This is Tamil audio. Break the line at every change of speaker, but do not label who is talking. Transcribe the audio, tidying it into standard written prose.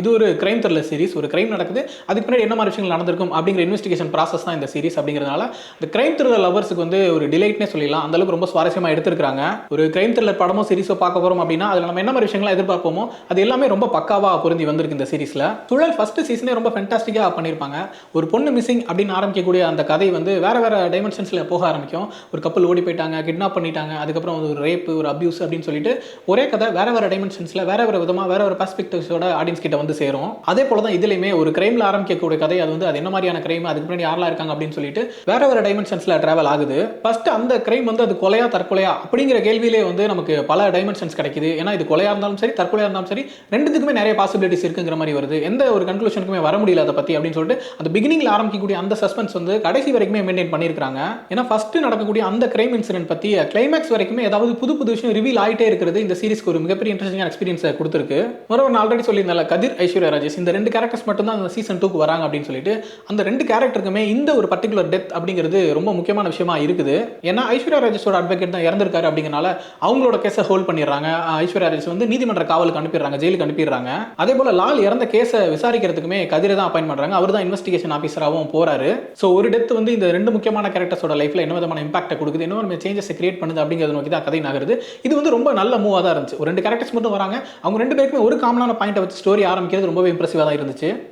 இது ஒரு கிரைம் த்ரில்லர் சீரிஸ். ஒரு கிரைம் நடக்குது. அதுக்கு பின்னாடி என்ன மாரி விஷயங்கள் நடந்திருக்கும் அப்படிங்கிற இன்வெஸ்டிகேஷன் ப்ராசஸ் தான் இந்த சீரிஸ் அப்படிங்கிறதுனால, இந்த கிரைம் த்ரில்லர் லவர்ஸ்க்கு வந்து ஒரு டிலைட்னே சொல்லிடலாம். அந்த அளவுக்கு ரொம்ப சுவாரஸ்யமா எடுத்திருக்காங்க. ஒரு கிரைம் த்ரில்லர் படமோ, சீரிஸோ பார்க்க போறோம் அப்படின்னா, அதுல நம்ம என்ன மாரி விஷயங்கள்லாம் எதிர்பார்ப்போமோ, அது எல்லாமே ரொம்ப பக்காவா பொருந்தி வந்திருக்கு இந்த சீரிஸ்ல. சுழல் ஃபர்ஸ்ட் சீசனே ரொம்ப ஃபேன்டாஸ்டிக்கா பண்ணியிருப்பாங்க. ஒரு பொண்ணு மிஸ்ஸிங் அப்படின்னு ஆரம்பிக்கக்கூடிய அந்த கதை வந்து வேற வேற டைமென்ஷன்ஸ்ல போக ஆரம்பிக்கும். ஒரு கப்பல் ஓடி போயிட்டாங்க, கிட்னாப் பண்ணிட்டாங்க, அதுக்கப்புறம் ஒரு ரேப், ஒரு அபியூஸ் அப்படின்னு சொல்லிட்டு ஒரே கதை வேற வேற டைமென்ஷன்ஸ்ல வேற வேற விதமா வேற வேற பெர்ஸ்பெக்டிவ்ஸோட ஆடியன்ஸ் கிட்ட வந்து சேரும். அதே போல தான் இதுலயுமே ஒரு கிரைம்ல ஆரம்பிக்கக்கூடிய கதை அது என்ன மாதிரியான கிரைம், அதுக்கு பின்னாடி யாரெல்லாம் இருக்காங்க அப்படின்னு சொல்லிட்டு வேற வேற டைமென்ஷன்ஸ்ல டிராவல் ஆகுது. ஃபர்ஸ்ட் அந்த கிரைம் வந்து அது கொலையா தற்கொலையா அப்படிங்கிற கேள்வியிலே வந்து நமக்கு பல டைமென்ஷன்ஸ் கிடைக்குது. ஏன்னா இது கொலையா இருந்தாலும் சரி, தற்கொலையா இருந்தாலும் சரி, ரெண்டுத்துக்குமே நிறைய பாசிபிலிட்டிஸ் இருக்குங்கிற மாதிரி வருது. எந்த ஒரு கன்க்ளூஷனுக்குமே வர முடியல அதை பத்தி அப்படின்னு சொல்லிட்டு அந்த பிகினிங்ல ஆரம்பிக்கக்கூடிய அந்த சஸ்பென்ஸ் வந்து கடைசி வரைக்குமே மெயின்டைன் பண்ணியிருக்காங்க. ஏன்னா ஃபர்ஸ்ட் நடக்கக்கூடிய அந்த கிரைம் இன்சிடென்ட் பத்தி கிளைமேக்ஸ் வரைக்குமே ஏதாவது புது புது விஷயம் ரிவீல் ஆயிட்டே இருக்கிறது இந்த சீரிஸ்க்கு ஒரு மிகப்பெரிய இன்ட்ரெஸ்டிங்கான எக்ஸ்பீரியன்ஸை கொடுத்துருக்கு. நான் ஆல்ரெடி சொல்லியிருந்தேன் கதிர், ஐஸ்வர்யா ராஜேஷ் இந்த ரெண்டு கேரக்டர்ஸ் மட்டும் தான் சீசன் 2க்கு வராங்க அப்படின்னு சொல்லிட்டு அந்த ரெண்டு கேரக்டருக்குமே இந்த ஒரு பர்டிகுலர் டெத் அப்படிங்கிறது ரொம்ப முக்கியமான விஷயமா இருக்குது. ஏன்னா ஐஸ்வர்யா ராஜேஷோட அட்வொகேட் தான் இறந்திருக்காரு அப்படிங்கறனால அவங்களோட கேஸை ஹோல்ட் பண்ணிடுறாங்க. ஐஸ்வர்யா ராஜேஷ் வந்து நீதிமன்ற காவலுக்கு அனுப்பிடுறாங்க, ஜெயிலுக்கு அனுப்பிடுறாங்க. அதே போல லால் இறந்த கேஸை விசாரிக்கிறதுக்குமே கதிரை தான் அப்பாயின்ட் பண்றாங்க. அவர் தான் இன்வெஸ்டிகேஷன் ஆஃபீஸராகவும் போறாரு. ஸோ ஒரு டெத் வந்து இந்த ரெண்டு முக்கியமான கேரக்டர்ஸோட லைஃப்ல என்ன விதமான இம்பாக்ட் கொடுக்குது, என்ன விதமான சேஞ்சஸ் கிரியேட் பண்ணுது அப்படிங்கிறத நோக்கி தான் கதை நகருது. இது வந்து ரொம்ப நல்ல மூவா தான் இருந்துச்சு. ஒரு ரெண்டு கேரக்டர்ஸ் மட்டும் வராங்க, அவங்க ரெண்டு பேருக்குமே ஒரு காமனான பாயிண்ட் வச்சு ஸ்டோரி ஆரம்பிக்கிறது ரொம்பவே இம்ப்ரெசிவா தான் இருந்துச்சு.